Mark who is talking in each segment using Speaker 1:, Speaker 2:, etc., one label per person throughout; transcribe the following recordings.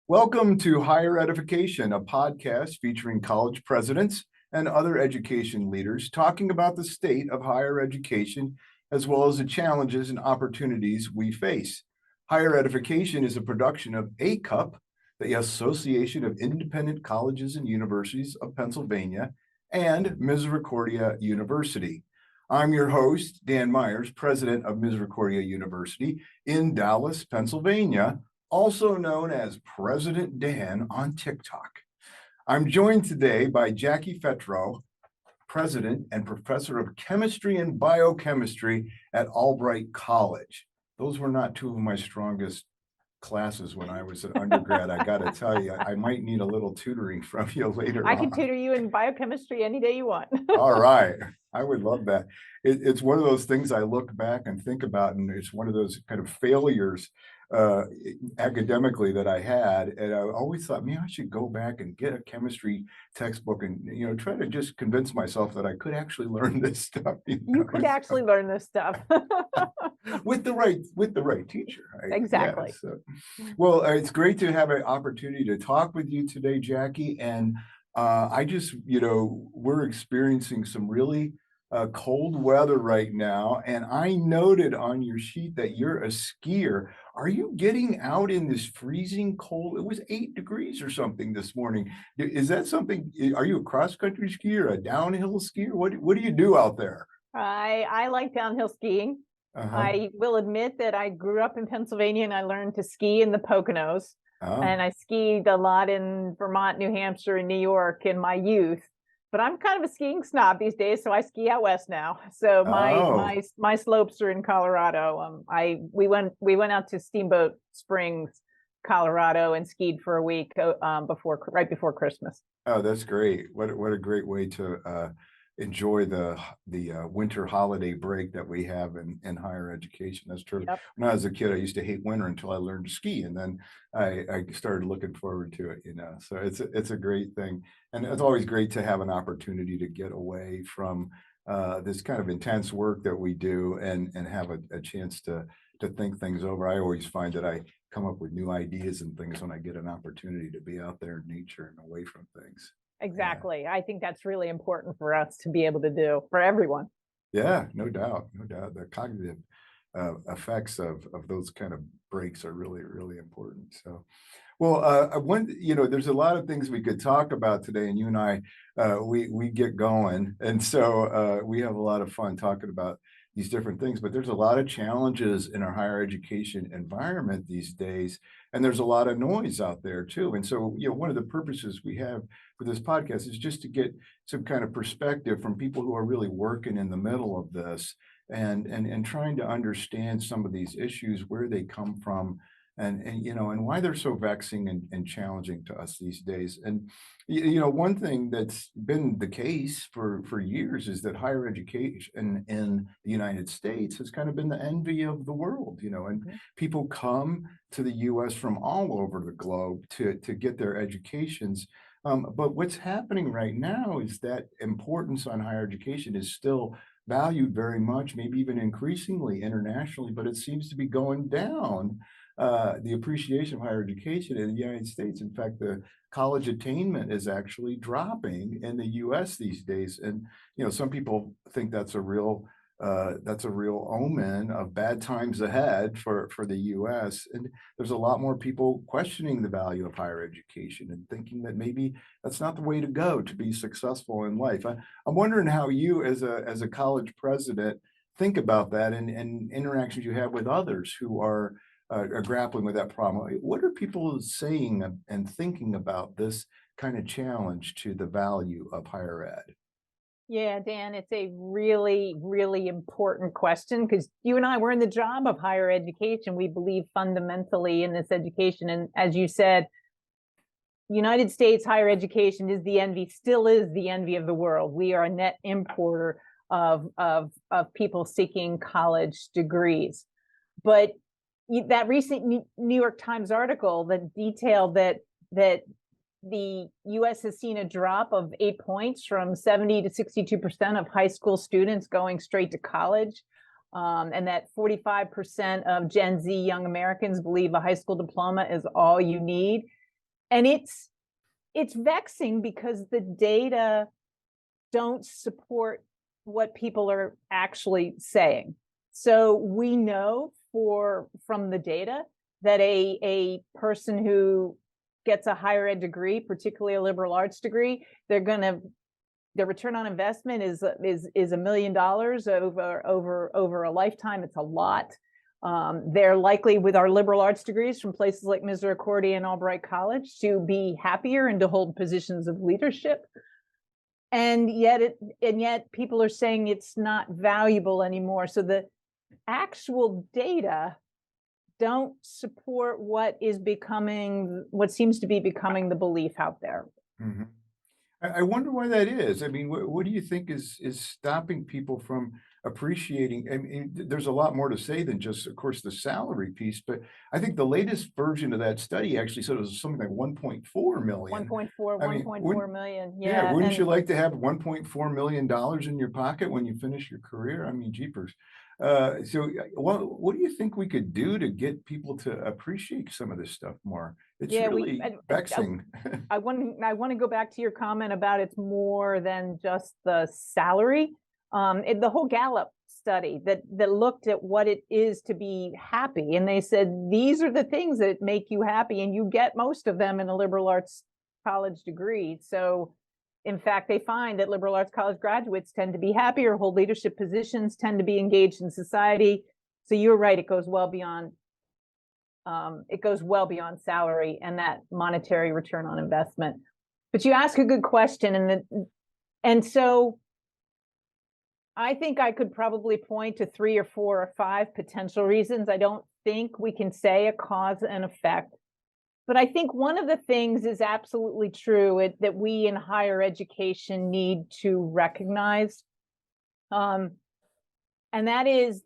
Speaker 1: Welcome to Higher Edification, a podcast featuring college presidents and other education leaders talking about the state of higher education, as well as the challenges and opportunities we face. Higher Edification is a production of AICUP, the Association of Independent Colleges and Universities of Pennsylvania, and Misericordia University. I'm your host, Dan Myers, president of Misericordia University in Dallas, Pennsylvania, also known as President Dan on TikTok. I'm joined today by Jackie Fetrow, president and professor of chemistry and biochemistry at Albright College. Those were not two of my strongest classes when I was an undergrad. I got to tell you, I might need a little tutoring from you later
Speaker 2: I can tutor you in biochemistry any day you want.
Speaker 1: All right. I would love that. It's one of those things I look back and think about, and it's one of those kind of failures academically that I had. And I always thought, man, I should go back and get a chemistry textbook and, try to just convince myself that I could actually learn this stuff.
Speaker 2: You could actually learn this stuff.
Speaker 1: with the right teacher. Right?
Speaker 2: Exactly.
Speaker 1: Yeah, well, it's great to have an opportunity to talk with you today, Jackie. And I just, we're experiencing some really cold weather right now. And I noted on your sheet that you're a skier. Are you getting out in this freezing cold? It was 8 degrees or something this morning. Is that something? Are you a cross-country skier, a downhill skier? What do you do out there?
Speaker 2: I like downhill skiing. I will admit that I grew up in Pennsylvania and I learned to ski in the Poconos. And I skied a lot in Vermont, New Hampshire, and New York in my youth. But I'm kind of a skiing snob these days, so I ski out west now. So my slopes are in Colorado. We went out to Steamboat Springs, Colorado, and skied for a week right before Christmas.
Speaker 1: Oh, that's great! What a great way to enjoy the winter holiday break that we have in higher education. That's true.
Speaker 2: Yep.
Speaker 1: When I was a kid, I used to hate winter until I learned to ski, and then I started looking forward to it. So it's a great thing, and it's always great to have an opportunity to get away from this kind of intense work that we do and have a chance to think things over. I always find that I come up with new ideas and things when I get an opportunity to be out there in nature and away from things.
Speaker 2: Exactly. Yeah. I think that's really important for us to be able to do for everyone.
Speaker 1: Yeah, no doubt. The cognitive effects of those kind of breaks are really, really important. So, well, there's a lot of things we could talk about today, and you and I, we get going, and so we have a lot of fun talking about these different things. But there's a lot of challenges in our higher education environment these days, and there's a lot of noise out there too. And so, one of the purposes we have for this podcast is just to get some kind of perspective from people who are really working in the middle of this and trying to understand some of these issues, where they come from, and why they're so vexing and challenging to us these days. And one thing that's been the case for years is that higher education in the United States has kind of been the envy of the world, and people come to the US from all over the globe to get their educations. But what's happening right now is that importance on higher education is still valued very much, maybe even increasingly internationally, but it seems to be going down. The appreciation of higher education in the United States. In fact, the college attainment is actually dropping in the U.S. these days, and some people think that's a real omen of bad times ahead for the U.S. And there's a lot more people questioning the value of higher education and thinking that maybe that's not the way to go to be successful in life. I'm wondering how you, as a college president, think about that and interactions you have with others who are grappling with that problem. What are people saying and thinking about this kind of challenge to the value of higher ed?
Speaker 2: Yeah, Dan, it's a really, really important question because you and I, we're in the job of higher education. We believe fundamentally in this education. And as you said, United States higher education still is the envy of the world. We are a net importer of people seeking college degrees. But that recent New York Times article that detailed that the U.S. has seen a drop of 8 points from 70 to 62% of high school students going straight to college, and that 45% of Gen Z young Americans believe a high school diploma is all you need. And it's vexing because the data don't support what people are actually saying. So we know from the data that a person who gets a higher ed degree, particularly a liberal arts degree, their return on investment is $1 million over a lifetime. It's a lot. They're likely, with our liberal arts degrees from places like Misericordia and Albright College, to be happier and to hold positions of leadership. And yet people are saying it's not valuable anymore. So the actual data don't support what seems to be becoming the belief out there.
Speaker 1: Mhm. I wonder why that is. I mean, what do you think is stopping people from appreciating? I mean, there's a lot more to say than just, of course, the salary piece, but I think the latest version of that study actually said it was something like 1.4 million.
Speaker 2: 1.4,
Speaker 1: I mean,
Speaker 2: 1.4 million.
Speaker 1: yeah,
Speaker 2: Yeah.
Speaker 1: wouldn't you
Speaker 2: And
Speaker 1: like to have $1.4 million in your pocket when you finish your career? I mean, jeepers. What do you think we could do to get people to appreciate some of this stuff more? It's
Speaker 2: yeah,
Speaker 1: really vexing.
Speaker 2: I want to go back to your comment about it's more than just the salary. The whole Gallup study that looked at what it is to be happy, and they said these are the things that make you happy, and you get most of them in a liberal arts college degree. So, in fact, they find that liberal arts college graduates tend to be happier, hold leadership positions, tend to be engaged in society. So you're right; it goes well beyond salary and that monetary return on investment. But you ask a good question, and so I think I could probably point to 3 or 4 or 5 potential reasons. I don't think we can say a cause and effect, but I think one of the things is absolutely true that we in higher education need to recognize, and that is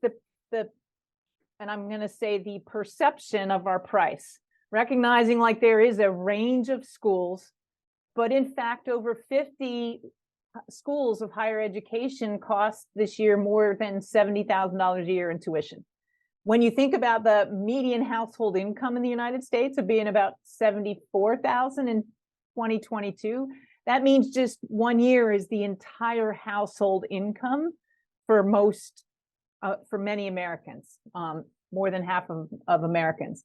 Speaker 2: and I'm going to say the perception of our price, recognizing like there is a range of schools, but in fact, over 50 schools of higher education cost this year more than $70,000 a year in tuition. When you think about the median household income in the United States of being about 74,000 in 2022, that means just 1 year is the entire household income for many Americans, more than half of Americans.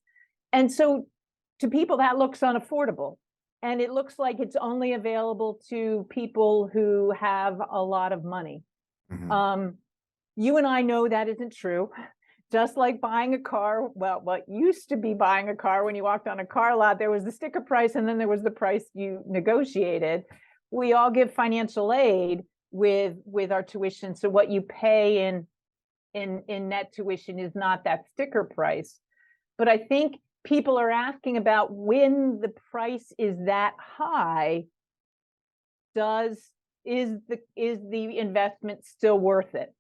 Speaker 2: And so to people, that looks unaffordable. And it looks like it's only available to people who have a lot of money.
Speaker 1: Mhm.
Speaker 2: You and I know that isn't true. Just like buying a car, well, what used to be buying a car, when you walked on a car lot, there was the sticker price and then there was the price you negotiated. We all give financial aid with our tuition. So what you pay in net tuition is not that sticker price. But I think people are asking about, when the price is that high, is the investment still worth it?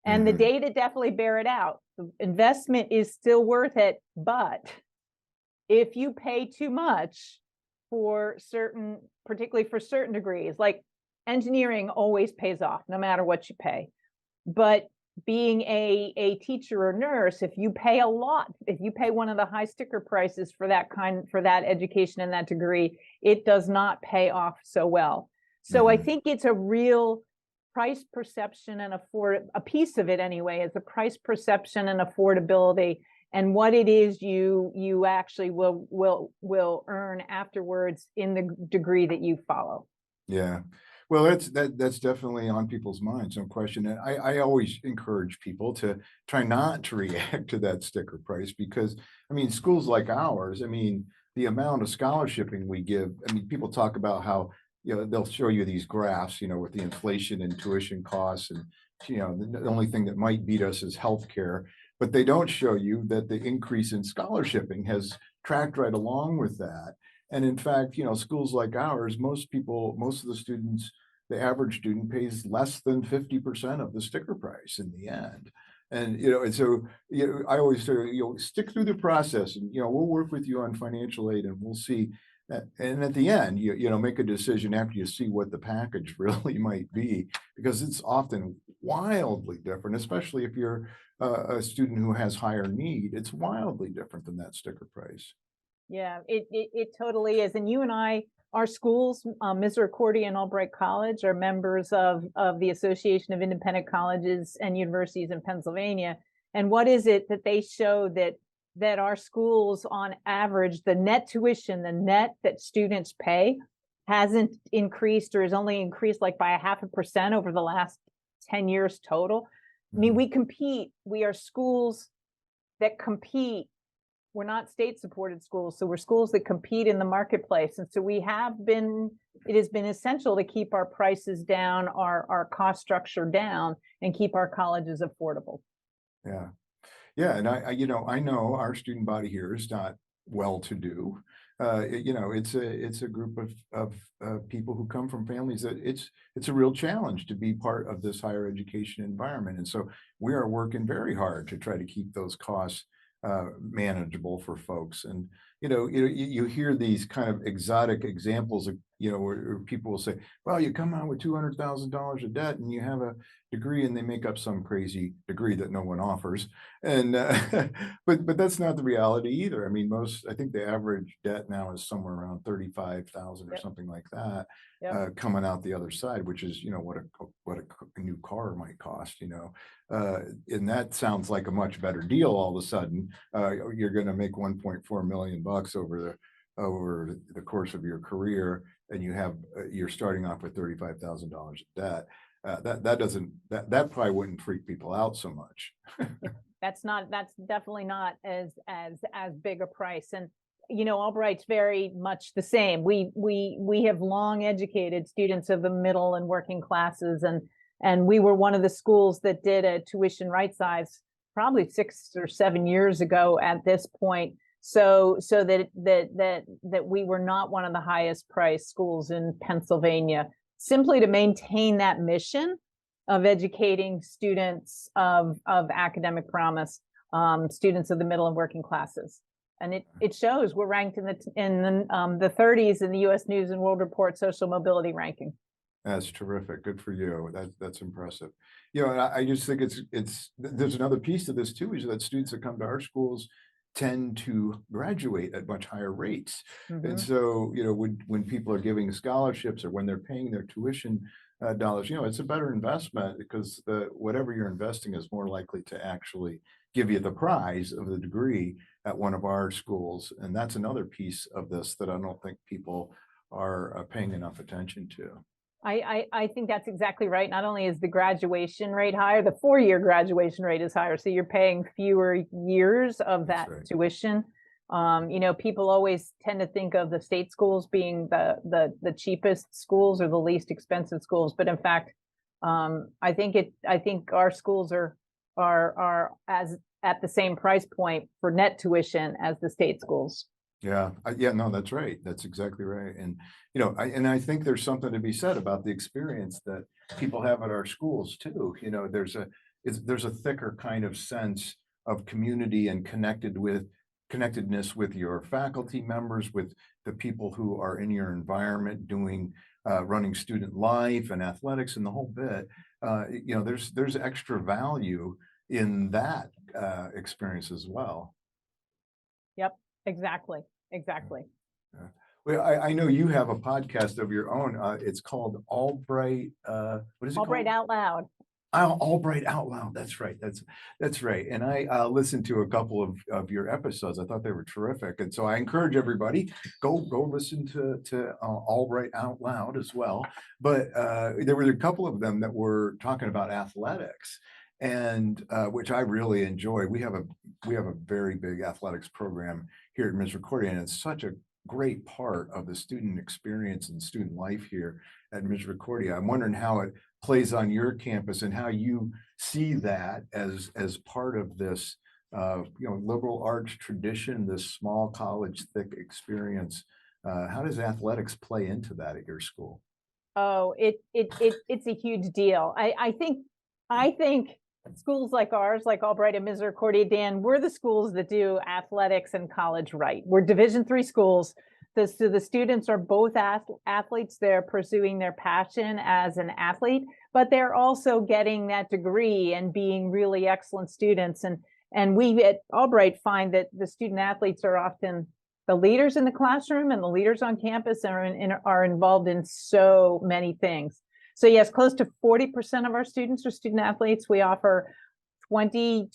Speaker 2: And the
Speaker 1: Mhm.
Speaker 2: data definitely bear it out. The investment is still worth it, but if you pay too much particularly for certain degrees, like engineering always pays off no matter what you pay. But being a teacher or nurse, if you pay a lot, if you pay one of the high sticker prices for that education and that degree, it does not pay off so well. So I
Speaker 1: Mhm.
Speaker 2: think it's a real price perception and a piece of it anyway, is a price perception and affordability, and what it is you actually will earn afterwards in the degree that you follow.
Speaker 1: Yeah. Well, that's definitely on people's minds, no question. And I always encourage people to try not to react to that sticker price because, I mean, schools like ours, I mean, the amount of scholarshiping we give, I mean, people talk about how, they'll show you these graphs, with the inflation and tuition costs and, the only thing that might beat us is healthcare, but they don't show you that the increase in scholarshiping has tracked right along with that. And in fact, schools like ours, most of the students, the average student pays less than 50% of the sticker price in the end. And so I always say, stick through the process and, we'll work with you on financial aid and we'll see. And at the end, make a decision after you see what the package really might be, because it's often wildly different, especially if you're a student who has higher need. It's wildly different than that sticker price.
Speaker 2: Yeah, it totally is. And you and I, our schools, Misericordia and Albright College, are members of the Association of Independent Colleges and Universities in Pennsylvania. And what is it that they show that our schools, on average, the net tuition, the net that students pay, hasn't increased or is only increased like by 0.5% over the last 10 years total. I mean, we compete. We are schools that compete. We're not state supported schools, so we're schools that compete in the marketplace. And so it has been essential to keep our prices down, our cost structure down, and keep our colleges affordable.
Speaker 1: Yeah. Yeah, and I know our student body here is not well-to-do. It's a group of people who come from families that it's a real challenge to be part of this higher education environment, and so we are working very hard to try to keep those costs manageable for folks. And you hear these kind of exotic examples of where people will say, well, you come out with $200,000 of debt and you have a degree, and they make up some crazy degree that no one offers. And but that's not the reality either. I mean, I think the average debt now is somewhere around 35,000 or
Speaker 2: Yep.
Speaker 1: something like that.
Speaker 2: Yep.
Speaker 1: Coming out the other side, which is what a new car might cost, and that sounds like a much better deal. All of a sudden, you're going to make 1.4 million bucks over the course of your career, and you're starting off with $35,000 of debt. That probably wouldn't freak people out so much.
Speaker 2: That's definitely not as big a price. And Albright's very much the same. We have long educated students of the middle and working classes, and we were one of the schools that did a tuition right size probably 6 or 7 years ago at this point. So that we were not one of the highest priced schools in Pennsylvania, simply to maintain that mission of educating students of academic promise, students of the middle and working classes. And it shows. We're ranked in the 30s in the U.S. News and World Report social mobility ranking.
Speaker 1: That's terrific. Good for you. That's impressive. And I just think there's another piece to this too, is that students that come to our schools tend to graduate at much higher rates. And so, when people are giving scholarships or when they're paying their tuition dollars, it's a better investment, because whatever you're investing is more likely to actually give you the prize of the degree at one of our schools. And that's another piece of this that I don't think people are paying enough attention to.
Speaker 2: I think that's exactly right. Not only is the graduation rate higher, the 4-year graduation rate is higher. So you're paying fewer years of that tuition. People always tend to think of the state schools being the cheapest schools or the least expensive schools. But in fact, I think our schools are as at the same price point for net tuition as the state schools.
Speaker 1: Yeah, no, that's right. That's exactly right. And I think there's something to be said about the experience that people have at our schools too. There's a thicker kind of sense of community and connectedness with your faculty members, with the people who are in your environment doing running student life and athletics and the whole bit. There's extra value in that experience as well.
Speaker 2: Yep, exactly.
Speaker 1: Yeah. Well, I know you have a podcast of your own. It's called Albright. What is it
Speaker 2: Albright
Speaker 1: called?
Speaker 2: Out Loud.
Speaker 1: Albright Out Loud. That's right. That's right. And I listened to a couple of your episodes. I thought they were terrific. And so I encourage everybody, go listen to Albright Out Loud as well. But there were a couple of them that were talking about athletics, and which I really enjoy. We have a very big athletics program here at Misericordia, and it's such a great part of the student experience and student life here at Misericordia. I'm wondering how it plays on your campus and how you see that as part of this liberal arts tradition, this small college thick experience. How does athletics play into that at your school?
Speaker 2: Oh, it's a huge deal. I think schools like ours, like Albright and Misericordia, Dan, we're the schools that do athletics and college right. We're Division III schools. So the students are both athletes. They're pursuing their passion as an athlete, but they're also getting that degree and being really excellent students. And we at Albright find that the student athletes are often the leaders in the classroom and the leaders on campus are involved in so many things. So yes, close to 40% of our students are student athletes. We offer 20,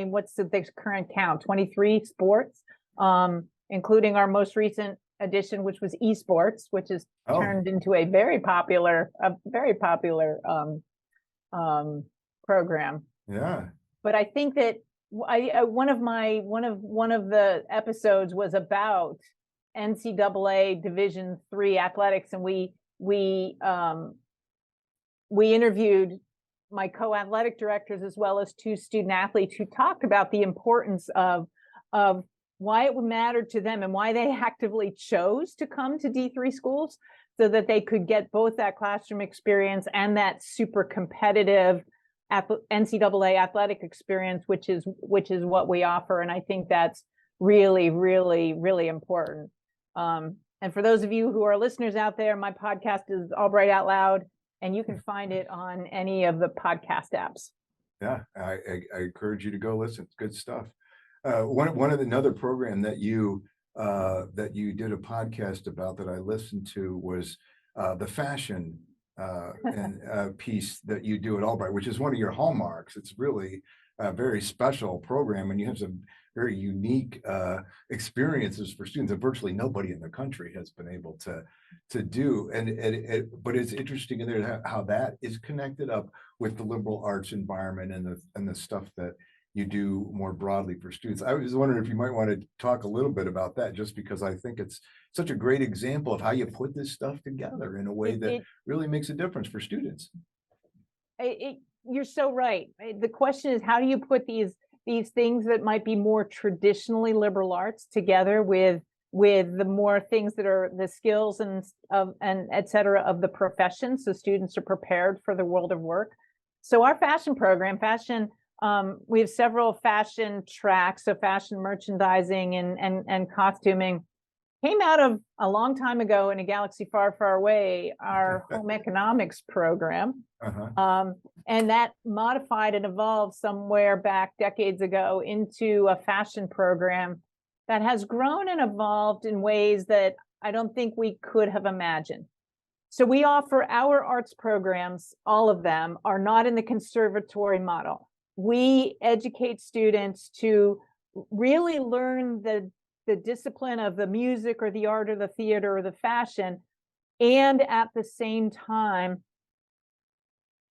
Speaker 2: what's the current count? 23 sports, including our most recent addition, which was esports, which has turned into a very popular program.
Speaker 1: Yeah.
Speaker 2: But I think that one of the episodes was about NCAA Division III athletics, and we interviewed my co-athletic directors as well as 2 student athletes who talked about the importance of why it would matter to them and why they actively chose to come to D3 schools, so that they could get both that classroom experience and that super competitive NCAA athletic experience, which is what we offer. And I think that's really, really, really important. And for those of you who are listeners out there, my podcast is Albright Out Loud, and you can find it on any of the podcast apps.
Speaker 1: Yeah, I encourage you to go listen. It's good stuff. Another program that you did a podcast about that I listened to was the fashion piece that you do at Albright, which is one of your hallmarks. It's really a very special program, and you have some very unique experiences for students that virtually nobody in the country has been able to do. But it's interesting in there how that is connected up with the liberal arts environment and the stuff that you do more broadly for students. I was wondering if you might want to talk a little bit about that, just because I think it's such a great example of how you put this stuff together in a way that really makes a difference for students.
Speaker 2: You're so right. The question is, how do you put these things that might be more traditionally liberal arts together with the more things that are the skills and et cetera of the profession, so students are prepared for the world of work. So our fashion program, we have several fashion tracks, so fashion merchandising and costuming came out of a long time ago in a galaxy far, far away, our home economics program. And that modified and evolved somewhere back decades ago into a fashion program that has grown and evolved in ways that I don't think we could have imagined. So we offer our arts programs, all of them are not in the conservatory model. We educate students to really learn the discipline of the music or the art or the theater or the fashion, and at the same time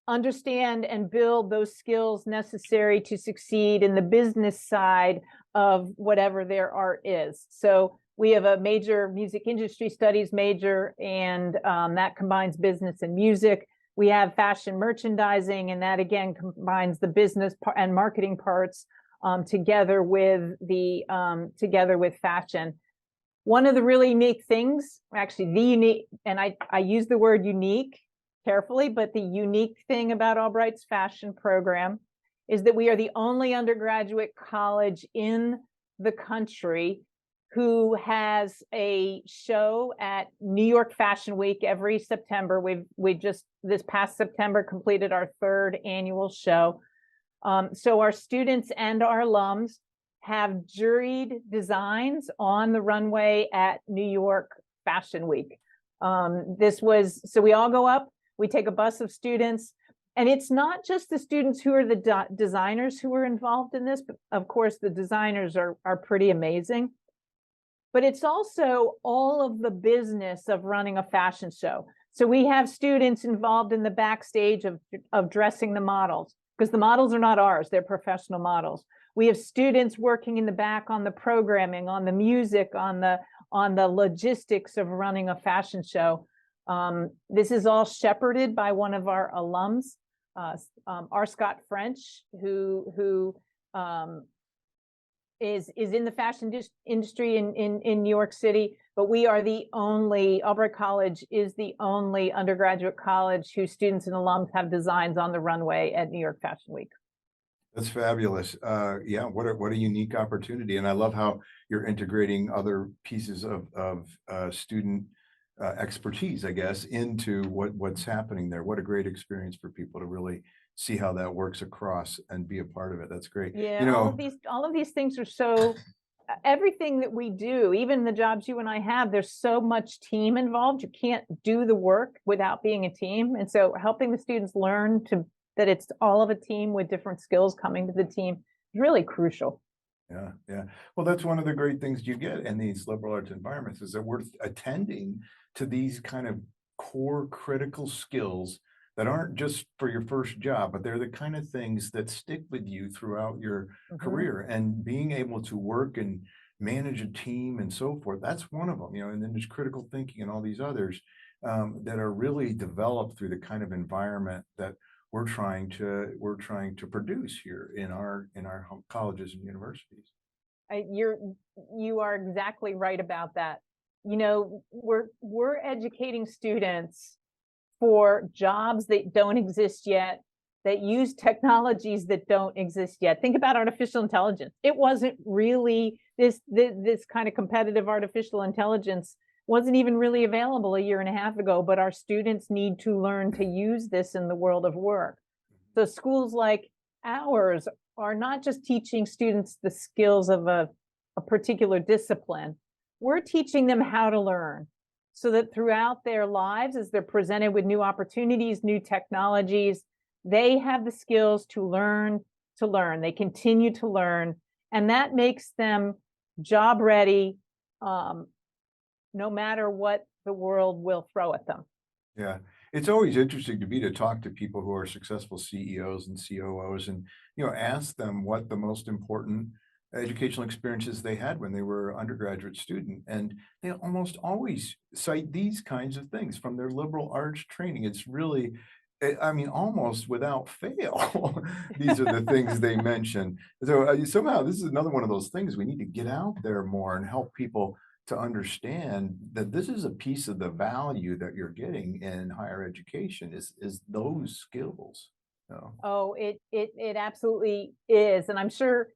Speaker 2: understand and build those skills necessary to succeed in the business side of whatever their art is. So we have a major music industry studies major, and that combines business and music. We have fashion merchandising, and that again combines the business and marketing parts together with fashion. One of the really unique things, actually the unique, and I use the word unique carefully, but the unique thing about Albright's fashion program is that we are the only undergraduate college in the country who has a show at New York Fashion Week every September. We just this past September completed our 3rd annual show. So our students and our alums have juried designs on the runway at New York Fashion Week. So we all go up, we take a bus of students, and it's not just the students who are the designers who are involved in this, but of course the designers are pretty amazing. But it's also all of the business of running a fashion show. So we have students involved in the backstage of dressing the models, because the models are not ours, they're professional models. We have students working in the back on the programming, on the music, on the logistics of running a fashion show. This is all shepherded by one of our alums, R. Scott French, who is in the fashion industry in New York City, but we are Albright College is the only undergraduate college whose students and alums have designs on the runway at New York Fashion Week.
Speaker 1: That's fabulous. Yeah, what a unique opportunity. And I love how you're integrating other pieces of student expertise, I guess, into what's happening there. What a great experience for people to really see how that works across and be a part of it. That's great.
Speaker 2: Yeah, all of these things are so everything that we do, even the jobs you and I have, there's so much team involved. You can't do the work without being a team. And so helping the students learn that it's all of a team with different skills coming to the team is really crucial.
Speaker 1: Yeah, yeah. Well, that's one of the great things you get in these liberal arts environments is that we're attending to these kind of core critical skills that aren't just for your first job, but they're the kind of things that stick with you throughout your
Speaker 2: Mhm.
Speaker 1: career. And being able to work and manage a team and so forth, that's one of them, and then there's critical thinking and all these others that are really developed through the kind of environment that we're trying to produce here in our colleges and universities.
Speaker 2: You are exactly right about that. You know, we're educating students for jobs that don't exist yet, that use technologies that don't exist yet. Think about artificial intelligence. It wasn't really this kind of competitive artificial intelligence wasn't even really available a year and a half ago, but our students need to learn to use this in the world of work. So schools like ours are not just teaching students the skills of a particular discipline. We're teaching them how to learn so that throughout their lives, as they're presented with new opportunities, new technologies, they have the skills to learn to learn. They continue to learn, and that makes them job ready, no matter what the world will throw at them.
Speaker 1: Yeah, it's always interesting to me to talk to people who are successful CEOs and COOs and, ask them what the most important educational experiences they had when they were an undergraduate student. And they almost always cite these kinds of things from their liberal arts training. It's really, I mean, almost without fail, these are the things they mention. So somehow this is another one of those things we need to get out there more and help people to understand that this is a piece of the value that you're getting in higher education is those skills. So,
Speaker 2: Oh, it absolutely is, and I'm sure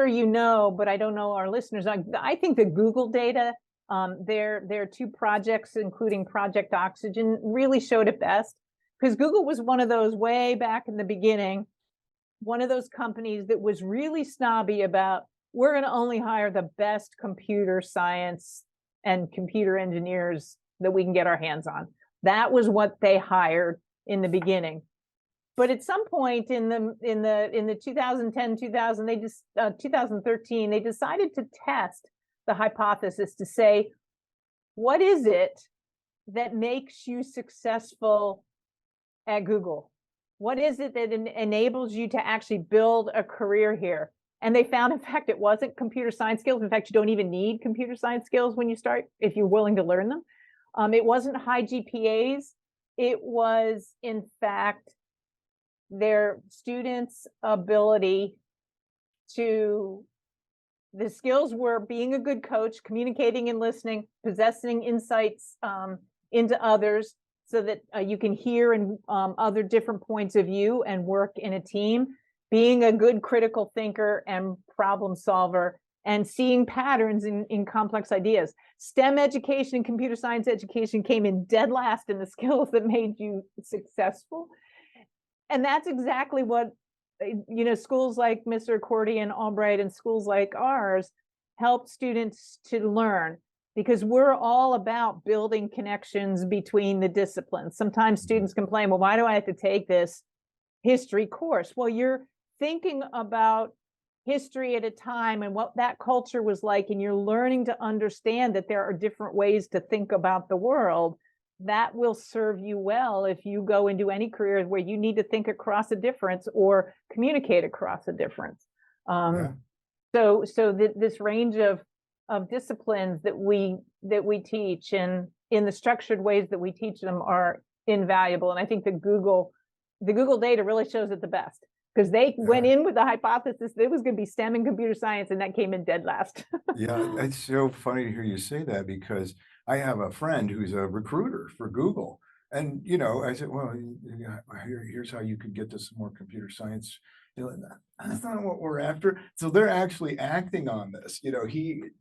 Speaker 2: you know, but I don't know our listeners. I think the Google data, their two projects, including Project Oxygen, really showed it best because Google was one of those way back in the beginning, one of those companies that was really snobby about we're going to only hire the best computer science and computer engineers that we can get our hands on. That was what they hired in the beginning. But at some point in the 2010 2000 they just 2013 they decided to test the hypothesis to say what is it that makes you successful at Google? What is it that enables you to actually build a career here? And they found, in fact, it wasn't computer science skills. In fact, you don't even need computer science skills when you start, if you're willing to learn them. It wasn't high GPAs. It was, in fact, their students' ability to, the skills were being a good coach, communicating and listening, possessing insights into others so that you can hear and other different points of view and work in a team, being a good critical thinker and problem solver, and seeing patterns in complex ideas. STEM education and computer science education came in dead last in the skills that made you successful. And that's exactly what, schools like Mr. Accordion, Albright, and schools like ours help students to learn because we're all about building connections between the disciplines. Sometimes students complain, well, why do I have to take this history course? Well, you're thinking about history at a time and what that culture was like, and you're learning to understand that there are different ways to think about the world. That will serve you well if you go into any career where you need to think across a difference or communicate across a difference.
Speaker 1: yeah.
Speaker 2: This range of disciplines that we teach and in the structured ways that we teach them are invaluable. And I think the Google data really shows it the best because they went in with the hypothesis that it was going to be STEM and computer science, and that came in dead last.
Speaker 1: Yeah, it's so funny to hear you say that because I have a friend who's a recruiter for Google. And, I said, well, here's how you could get to some more computer science. That's not what we're after. So they're actually acting on this.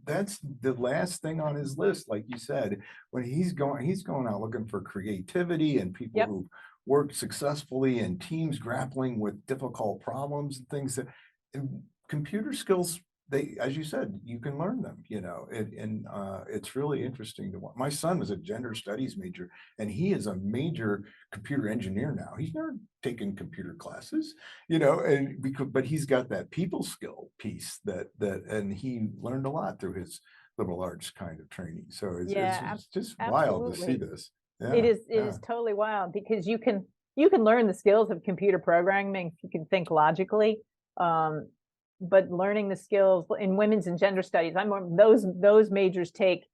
Speaker 1: That's the last thing on his list, like you said, when he's going out looking for creativity and people
Speaker 2: Yep.
Speaker 1: who work successfully and teams grappling with difficult problems and things that and computer skills they, as you said, you can learn them, and it's really interesting to watch. My son was a gender studies major, and he is a major computer engineer now. He's never taken computer classes, and but he's got that people skill piece and he learned a lot through his liberal arts kind of training. So
Speaker 2: Yeah,
Speaker 1: it's just wild to see
Speaker 2: absolutely.
Speaker 1: this.
Speaker 2: It
Speaker 1: Yeah,
Speaker 2: is, it
Speaker 1: yeah,
Speaker 2: is totally wild because you can learn the skills of computer programming, you can think logically. But learning the skills in women's and gender studies, those majors take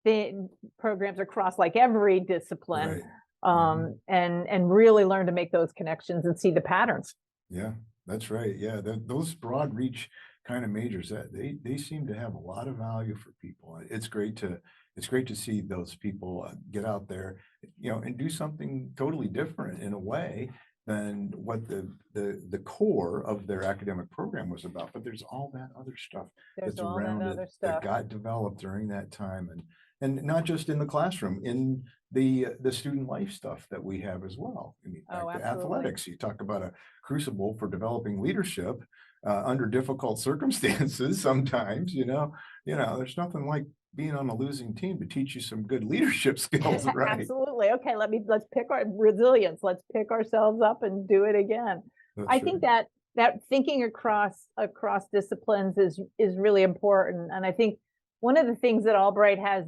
Speaker 2: the programs across like every discipline,
Speaker 1: right. Mhm.
Speaker 2: and really learn to make those connections and see the patterns.
Speaker 1: Yeah, that's right. Yeah, those broad reach kind of majors that they seem to have a lot of value for people. It's great to see those people get out there, and do something totally different in a way than what the core of their academic program was about. But there's all that other stuff
Speaker 2: There's
Speaker 1: that's
Speaker 2: all that
Speaker 1: around it
Speaker 2: other
Speaker 1: that
Speaker 2: stuff.
Speaker 1: got developed during that time, and not just in the classroom, in the student life stuff that we have as well. I mean,
Speaker 2: Oh,
Speaker 1: back to
Speaker 2: absolutely.
Speaker 1: athletics, you talk about a crucible for developing leadership under difficult circumstances. Sometimes, there's nothing like being on a losing team to teach you some good leadership skills, right?
Speaker 2: Absolutely. Okay, let's pick our resilience. Let's pick ourselves up and do it again. I
Speaker 1: That's right.
Speaker 2: think that thinking across disciplines is really important. And I think one of the things that Albright has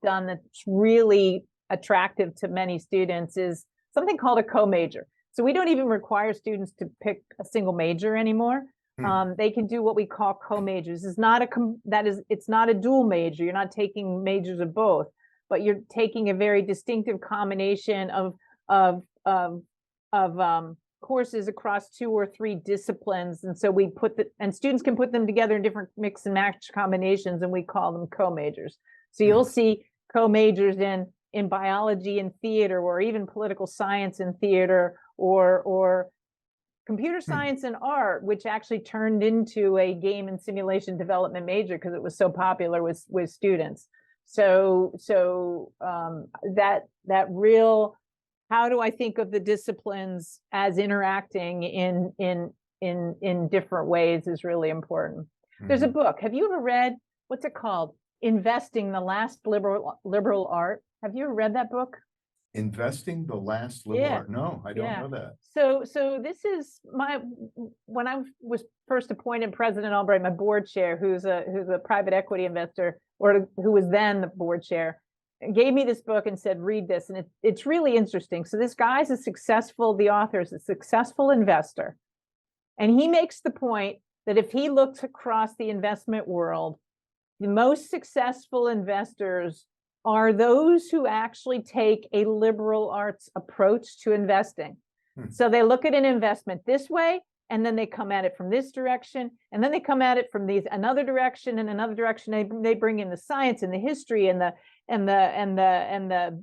Speaker 2: done that's really attractive to many students is something called a co-major. So we don't even require students to pick a single major anymore.
Speaker 1: Hmm.
Speaker 2: They can do what we call co-majors. It's not a dual major. You're not taking majors of both, but you're taking a very distinctive combination of of courses across 2 or 3 disciplines. And so and students can put them together in different mix and match combinations, and we call them co-majors. So you'll see co-majors in biology and theater, or even political science and theater, or computer
Speaker 1: Hmm.
Speaker 2: science and art, which actually turned into a game and simulation development major because it was so popular with students. That real, how do I think of the disciplines as interacting in different ways is really important. There's a
Speaker 1: Hmm.
Speaker 2: book. Have you ever read, what's it called? Investing the Last Liberal Art. Have you ever read that book?
Speaker 1: Investing the last liberal
Speaker 2: Yeah.
Speaker 1: art. No, I don't
Speaker 2: Yeah.
Speaker 1: know that.
Speaker 2: So this is when I was first appointed President Albright, my board chair, who's a private equity investor, or who was then the board chair, gave me this book and said, read this. And it's really interesting. So this guy's the author is a successful investor. And he makes the point that if he looks across the investment world, the most successful investors are those who actually take a liberal arts approach to investing.
Speaker 1: Hmm.
Speaker 2: So they look at an investment this way, and then they come at it from this direction, and then they come at it from another direction and another direction. They bring in the science and the history and the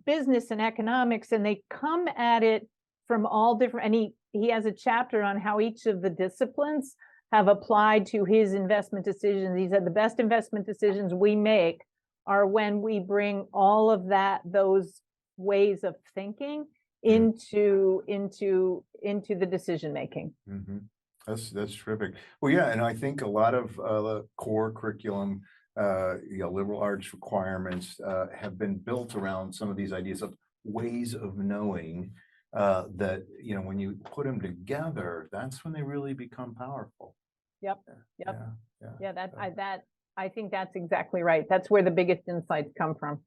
Speaker 2: business and economics, and they come at it from all different. And he has a chapter on how each of the disciplines have applied to his investment decisions. He said the best investment decisions we make are when we bring all of those ways of thinking into the decision making.
Speaker 1: Mm-hmm. That's terrific. Well, yeah, and I think a lot of the core curriculum, liberal arts requirements have been built around some of these ideas of ways of knowing that, when you put them together, that's when they really become powerful.
Speaker 2: Yep.
Speaker 1: Yeah,
Speaker 2: Yeah. I think that's exactly right. That's where the biggest insights come from.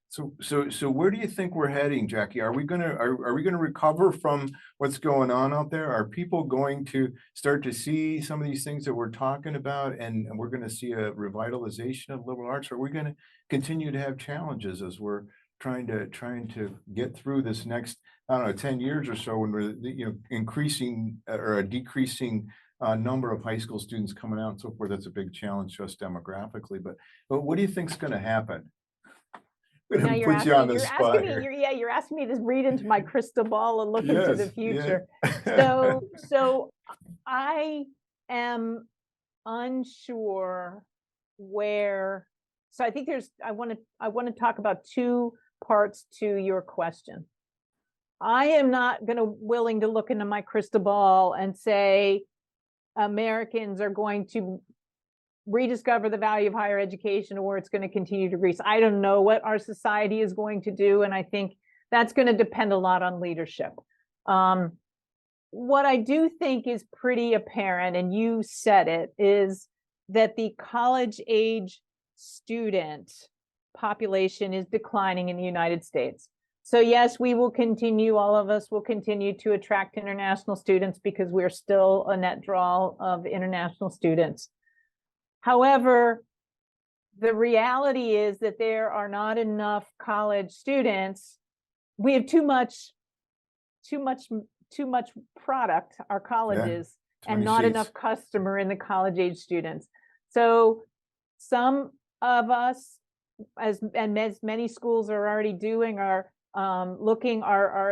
Speaker 1: So where do you think we're heading, Jackie? Are we gonna recover from what's going on out there? Are people going to start to see some of these things that we're talking about, and we're gonna see a revitalization of liberal arts? Or are we gonna continue to have challenges as we're trying to get through this next, I don't know, 10 years or so, when we're increasing or a decreasing number of high school students coming out and so forth? That's a big challenge to us demographically. But what do you think's going to happen?
Speaker 2: Now
Speaker 1: Put you on the
Speaker 2: you're asking
Speaker 1: spot
Speaker 2: me,
Speaker 1: here.
Speaker 2: you're asking me to read into my crystal ball and look into the
Speaker 1: Yes, yeah.
Speaker 2: future. So I am unsure where, so I think I want to talk about 2 parts to your question. I am not willing to look into my crystal ball and say Americans are going to rediscover the value of higher education, or it's going to continue to decrease. I don't know what our society is going to do, and I think that's going to depend a lot on leadership. What I do think is pretty apparent, and you said it, is that the college age student population is declining in the United States. So yes, we will continue, all of us will continue to attract international students because we're still a net draw of international students. However, the reality is that there are not enough college students. We have too much product, our colleges, and not enough customer in the college age students. So some of us, as many schools are already doing, are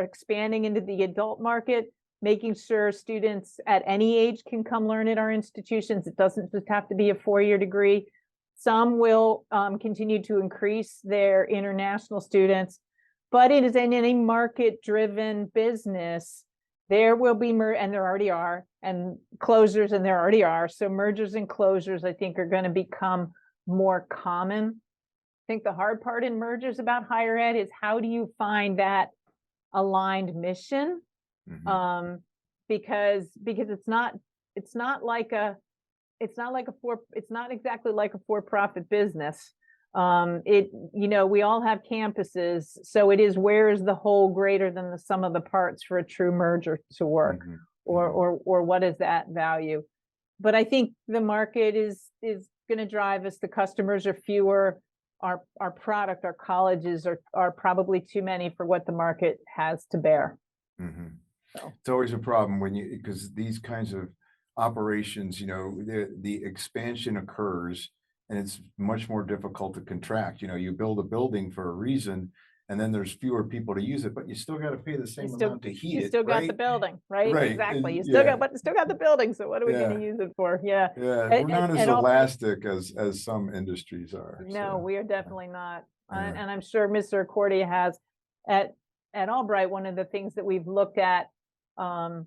Speaker 2: expanding into the adult market, making sure students at any age can come learn at our institutions. It doesn't just have to be a 4-year degree. Some will continue to increase their international students, but it is in any market-driven business. There will be, and there already are, and closures, and there already are. So mergers and closures, I think, are going to become more common. I think the hard part in mergers about higher ed is how do you find that aligned mission? Because it's not exactly like a for-profit business. We all have campuses, so it is, where is the whole greater than the sum of the parts for a true merger to work, or what is that value? But I think the market is going to drive us. The customers are fewer. Our product, our colleges are probably too many for what the market has to bear. So.
Speaker 1: It's always a problem because these kinds of operations, the expansion occurs and it's much more difficult to contract. You build a building for a reason, and then there's fewer people to use it, but you still got to pay the same amount to heat it.
Speaker 2: You still got the building, right?
Speaker 1: Right.
Speaker 2: Exactly. You still got the building. So what are we going to use it for? Yeah.
Speaker 1: We're not as elastic as some industries are.
Speaker 2: No, we are definitely not. And I'm sure Mr. Accordia has at Albright. One of the things that we've looked at and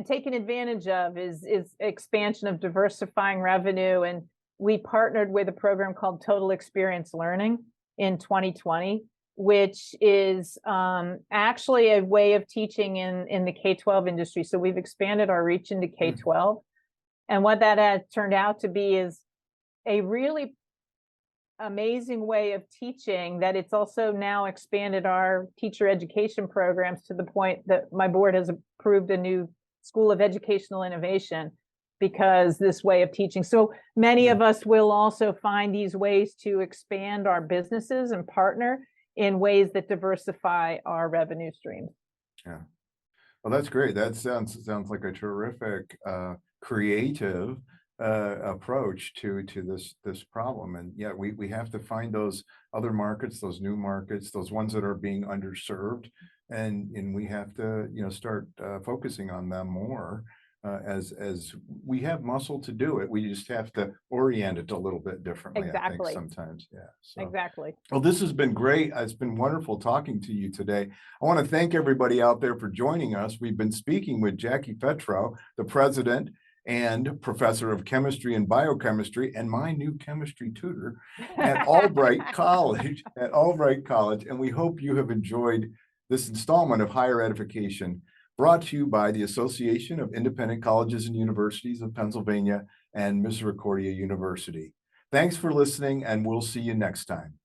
Speaker 2: taken advantage of is expansion of diversifying revenue. And we partnered with a program called Total Experience Learning in 2020, which is actually a way of teaching in the K-12 industry. So we've expanded our reach into K-12. And what that has turned out to be is a really amazing way of teaching, that it's also now expanded our teacher education programs to the point that my board has approved a new School of Educational Innovation because this way of teaching. So many of us will also find these ways to expand our businesses and partner in ways that diversify our revenue streams.
Speaker 1: Yeah. Well, that's great. That sounds like a terrific, creative approach to this problem. And yeah, we have to find those other markets, those new markets, those ones that are being underserved, and we have to start focusing on them more. As we have muscle to do it, we just have to orient it a little bit differently.
Speaker 2: Exactly.
Speaker 1: I think sometimes, yeah. So,
Speaker 2: exactly.
Speaker 1: Well, this has been great. It's been wonderful talking to you today. I want to thank everybody out there for joining us. We've been speaking with Jackie Fetrow, the president and professor of chemistry and biochemistry, and my new chemistry tutor at Albright College. And we hope you have enjoyed this installment of Higher Edification, brought to you by the Association of Independent Colleges and Universities of Pennsylvania and Misericordia University. Thanks for listening, and we'll see you next time.